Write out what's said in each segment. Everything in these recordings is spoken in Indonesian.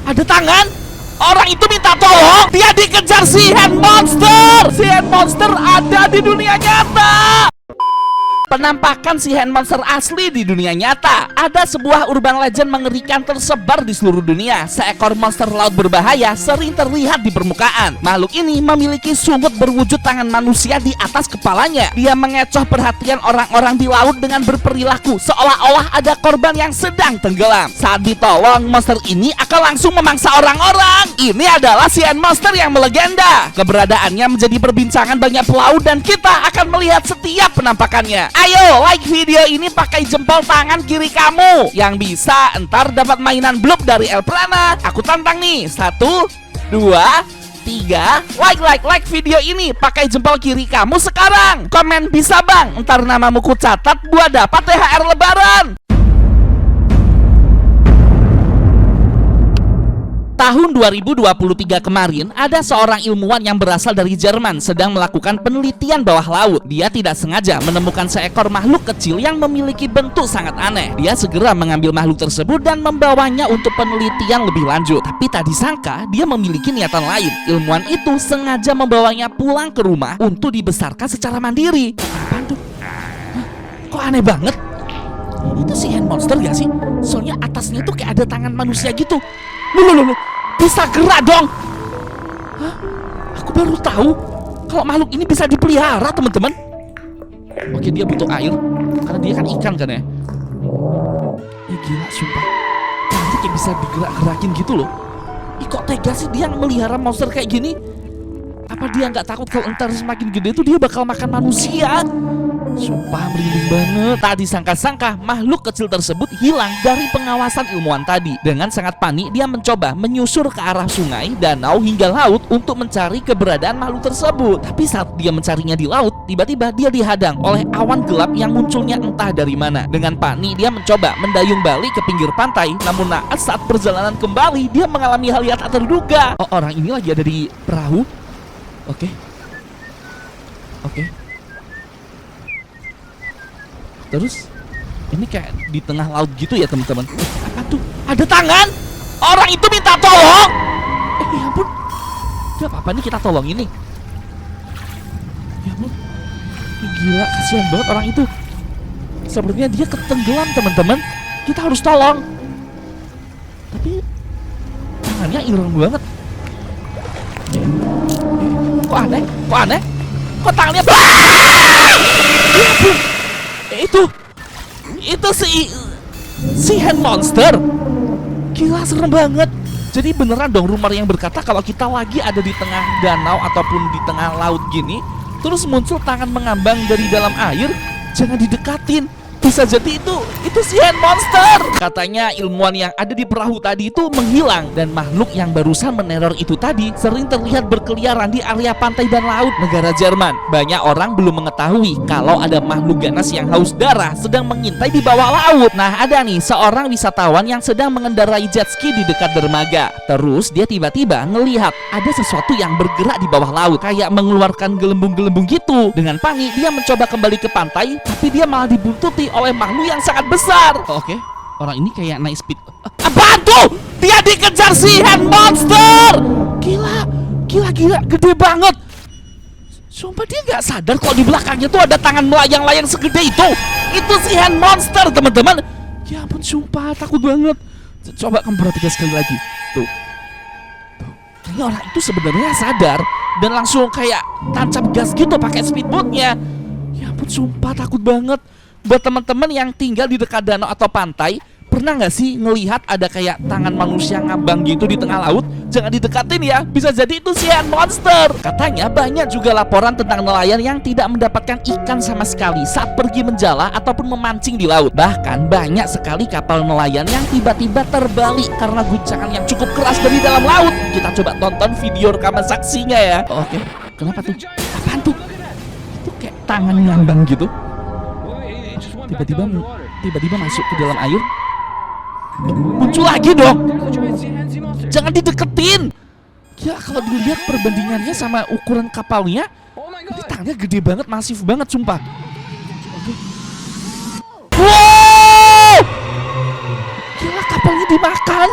Ada tangan. Orang itu minta tolong. Dia dikejar si hand monster. Si hand monster ada di dunia nyata. Penampakan si hand monster asli di dunia nyata. Ada sebuah urban legend mengerikan tersebar di seluruh dunia. Seekor monster laut berbahaya sering terlihat di permukaan. Makhluk ini memiliki sungut berwujud tangan manusia di atas kepalanya. Dia mengecoh perhatian orang-orang di laut dengan berperilaku seolah-olah ada korban yang sedang tenggelam. Saat ditolong, monster ini akan langsung memangsa orang-orang. Ini adalah si hand monster yang melegenda. Keberadaannya menjadi perbincangan banyak pelaut dan kita akan melihat setiap penampakannya. Ayo like video ini pakai jempol tangan kiri kamu. Yang bisa entar dapat mainan blub dari El Prana. Aku tantang nih. 1, 2, 3. Like video ini pakai jempol kiri kamu sekarang. Komen bisa bang, entar namamu ku catat buat dapat THR lebaran. Tahun 2023 kemarin, ada seorang ilmuwan yang berasal dari Jerman sedang melakukan penelitian bawah laut. Dia tidak sengaja menemukan seekor makhluk kecil yang memiliki bentuk sangat aneh. Dia segera mengambil makhluk tersebut dan membawanya untuk penelitian lebih lanjut. Tapi tak disangka, dia memiliki niatan lain. Ilmuwan itu sengaja membawanya pulang ke rumah untuk dibesarkan secara mandiri. Apaan tuh? Kok aneh banget? Itu si hand monster gak sih? Soalnya atasnya tuh kayak ada tangan manusia gitu. Loh, bisa gerak dong. Hah? Aku baru tahu kalau makhluk ini bisa dipelihara, teman-teman. Oke, dia butuh air karena dia kan ikan kan ya. Gila, sumpah. Dia kayak bisa digerak-gerakin gitu loh. Kok tega sih dia melihara monster kayak gini? Apa dia nggak takut kalau entar semakin gede tuh dia bakal makan manusia? Sumpah merinding banget. Tak disangka-sangka makhluk kecil tersebut hilang dari pengawasan ilmuwan tadi. Dengan sangat panik dia mencoba menyusur ke arah sungai, danau hingga laut untuk mencari keberadaan makhluk tersebut. Tapi saat dia mencarinya di laut, tiba-tiba dia dihadang oleh awan gelap yang munculnya entah dari mana. Dengan panik dia mencoba mendayung balik ke pinggir pantai. Namun naas saat perjalanan kembali dia mengalami hal yang tak terduga. Oh, orang ini lagi ada di perahu. Oke. Terus ini kayak di tengah laut gitu ya teman-teman. Apa tuh? Ada tangan. Orang itu minta tolong. Ya ampun. Gak apa-apa nih kita tolong ini. Ya ampun. Gila, kasihan banget orang itu. Sepertinya dia ketenggelam teman-teman. Kita harus tolong. Tapi tangannya ireng banget. Kok aneh? Kok tangannya itu si hand monster. Gila, serem banget. Jadi beneran dong rumor yang berkata kalau kita lagi ada di tengah danau ataupun di tengah laut gini, terus muncul tangan mengambang dari dalam air, jangan didekatin. Bisa jadi itu si hand monster. Katanya ilmuwan yang ada di perahu tadi itu menghilang. Dan makhluk yang barusan meneror itu tadi sering terlihat berkeliaran di area pantai dan laut negara Jerman. Banyak orang belum mengetahui kalau ada makhluk ganas yang haus darah sedang mengintai di bawah laut. Nah, ada nih seorang wisatawan yang sedang mengendarai jet ski di dekat dermaga. Terus dia tiba-tiba ngelihat ada sesuatu yang bergerak di bawah laut, kayak mengeluarkan gelembung-gelembung gitu. Dengan panik dia mencoba kembali ke pantai, tapi dia malah dibuntuti oleh makhluk yang sangat besar. Oke, orang ini kayak naik speed. Apaan tuh? Dia dikejar si hand monster. Gila, gede banget. Sumpah dia nggak sadar kalau di belakangnya tuh ada tangan melayang-layang segede itu. Itu si hand monster, teman-teman. Ya ampun, sumpah takut banget. Coba kamu perhatikan sekali lagi. Tuh. Kayaknya orang itu sebenarnya sadar dan langsung kayak tancap gas gitu pakai speedboatnya. Ya ampun, sumpah takut banget. Buat teman-teman yang tinggal di dekat danau atau pantai, pernah nggak sih ngelihat ada kayak tangan manusia ngambang gitu di tengah laut? Jangan didekatin ya, bisa jadi itu si hand monster. Katanya banyak juga laporan tentang nelayan yang tidak mendapatkan ikan sama sekali saat pergi menjala ataupun memancing di laut. Bahkan banyak sekali kapal nelayan yang tiba-tiba terbalik karena guncangan yang cukup keras dari dalam laut. Kita coba tonton video rekaman saksinya ya. Oke, kenapa tuh? Apaan tuh? Itu kayak tangan ngambang gitu. Tiba-tiba masuk ke dalam air. Muncul lagi dong. Jangan dideketin. Ya kalau dilihat perbandingannya sama ukuran kapalnya, ini tangannya gede banget, masif banget sumpah. Oke. Wow! Gila, kapalnya dimakan.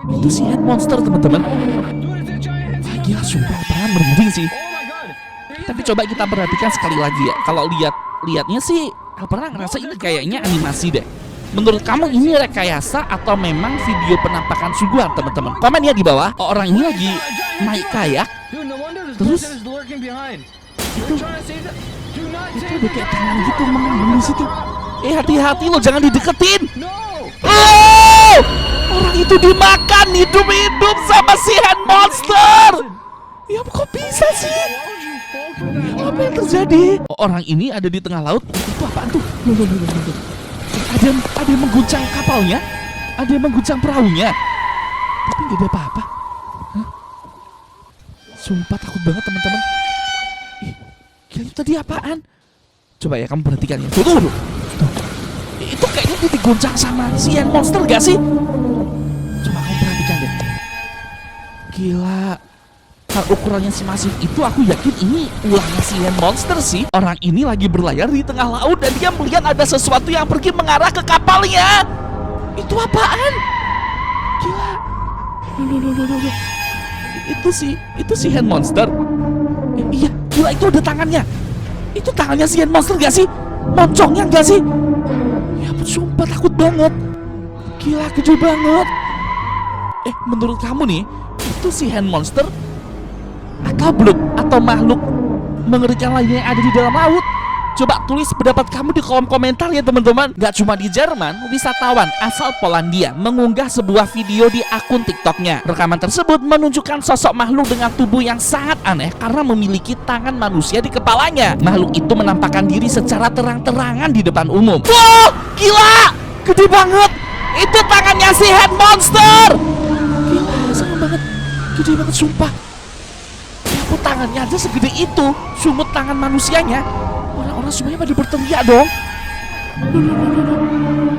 Itu si hand monster teman-teman. Wah gila, sumpah beneran merinding sih. Tapi coba kita perhatikan sekali lagi ya. Kalau lihatnya sih Alpera ngerasa ini kayaknya animasi deh. Menurut kamu ini rekayasa atau memang video penampakan sungguhan teman-teman? Komen ya di bawah. Orang ini lagi naik kayak, terus itu ada kayak tangan gitu mengambil situ. Hati-hati lo, jangan dideketin. Oh, orang itu dimakan hidup-hidup sama si hand monster. Ya kok bisa sih? Apa yang terjadi? Orang ini ada di tengah laut. Itu apaan tuh? Ada yang mengguncang kapalnya, ada yang mengguncang perahunya, tapi nggak ada apa-apa. Sumpah takut banget teman-teman. Gila, itu tadi apaan? Coba ya kamu perhatikan ya. Tuh. Itu kayaknya dia diguncang sama si hand monster gak sih? Coba kamu perhatikan deh. Gila. Kalau ukurannya semasif itu, aku yakin ini ulangnya si hand monster sih. Orang ini lagi berlayar di tengah laut dan dia melihat ada sesuatu yang pergi mengarah ke kapalnya. Itu apaan? Gila. Loh. Itu si hand monster. Iya, gila, itu ada tangannya. Itu tangannya si hand monster gak sih? Moncongnya gak sih? Ya ampun, sumpah takut banget. Gila, gede banget. Menurut kamu nih, itu si hand monster atau makhluk mengerikan lainnya yang ada di dalam laut? Coba tulis pendapat kamu di kolom komentar ya teman-teman. Gak cuma di Jerman, wisatawan asal Polandia mengunggah sebuah video di akun TikToknya. Rekaman tersebut menunjukkan sosok makhluk dengan tubuh yang sangat aneh karena memiliki tangan manusia di kepalanya. Makhluk itu menampakkan diri secara terang-terangan di depan umum. Wow, gila, gede banget. Itu tangannya si hand monster. Gila, serem banget, gede banget sumpah. Tangannya aja segede itu, sumut tangan manusianya. Orang-orang semuanya pada berteriak dong.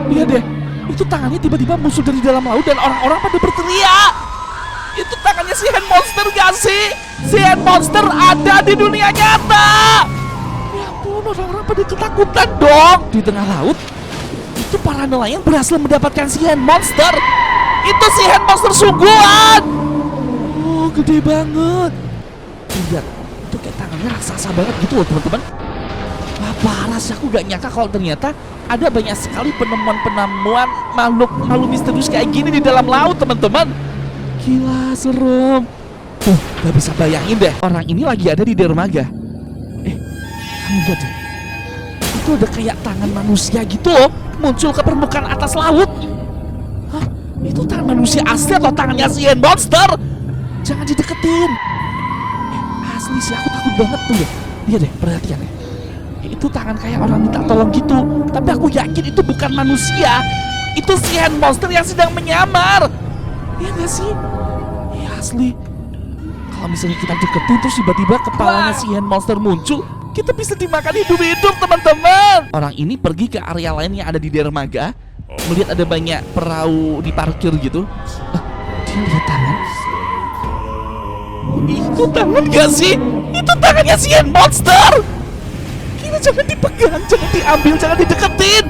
Lihat deh, itu tangannya tiba-tiba muncul dari dalam laut dan orang-orang pada berteriak. Itu tangannya si hand monster gak sih? Si hand monster ada di dunia nyata. Ya ampun, orang-orang pada ketakutan dong. Di tengah laut, itu para nelayan berhasil mendapatkan si hand monster. Itu si hand monster sungguhan. Oh, gede banget. Lihat, itu kayak tangannya raksasa banget gitu loh teman-teman. Wah parah sih, aku gak nyangka kalau ternyata ada banyak sekali penemuan makhluk misterius kayak gini di dalam laut teman-teman. Gila, serem. Gak bisa bayangin deh, orang ini lagi ada di dermaga. Kamu lihat deh, itu ada kayak tangan manusia gitu loh, muncul ke permukaan atas laut. Hah? Itu tangan manusia asli atau tangannya si hand monster? Jangan dideketin. Asli sih, aku takut banget tuh ya. Lihat deh, perhatian ya. Itu tangan kayak orang minta tolong gitu. Tapi aku yakin itu bukan manusia. Itu si hand monster yang sedang menyamar. Iya gak sih? Iya asli. Kalau misalnya kita deketin terus tiba-tiba kepalanya si hand monster muncul, kita bisa dimakan hidup-hidup teman-teman. Orang ini pergi ke area lain yang ada di dermaga, melihat ada banyak perahu diparkir gitu. Dia lihat tangan. Itu tangan gak sih? Itu tangannya si hand monster. Gila, jangan dipegang, jangan diambil, jangan dideketin.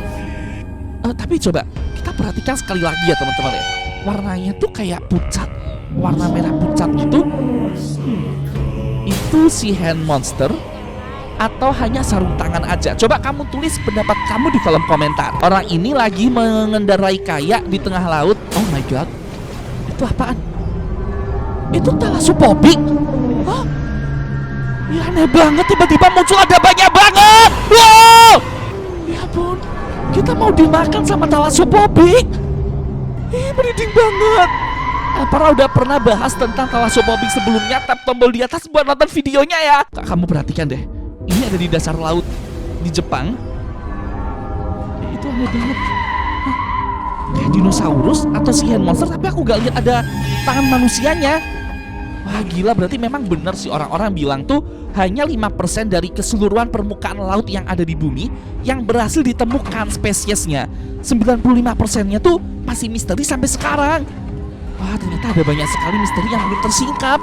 Tapi coba kita perhatikan sekali lagi ya teman-teman ya. Warnanya tuh kayak pucat, warna merah pucat gitu. Itu si hand monster atau hanya sarung tangan aja? Coba kamu tulis pendapat kamu di kolom komentar. Orang ini lagi mengendarai kayak di tengah laut. Oh my god, itu apaan? Itu Thalassophobik. Hah? Ya aneh banget, tiba-tiba muncul ada banyak banget. Wow! Ya ampun, kita mau dimakan sama Thalassophobik. Merinding banget. Alpera udah pernah bahas tentang Thalassophobik sebelumnya. Tap tombol di atas buat nonton videonya ya. Kamu perhatikan deh, ini ada di dasar laut di Jepang. Itu aneh banget. Hah? Kayak dinosaurus atau si hand monster, tapi aku gak lihat ada tangan manusianya. Wah gila, berarti memang benar sih orang-orang bilang tuh hanya 5% dari keseluruhan permukaan laut yang ada di bumi yang berhasil ditemukan spesiesnya. 95%-nya tuh masih misteri sampai sekarang. Wah ternyata ada banyak sekali misteri yang belum tersingkap.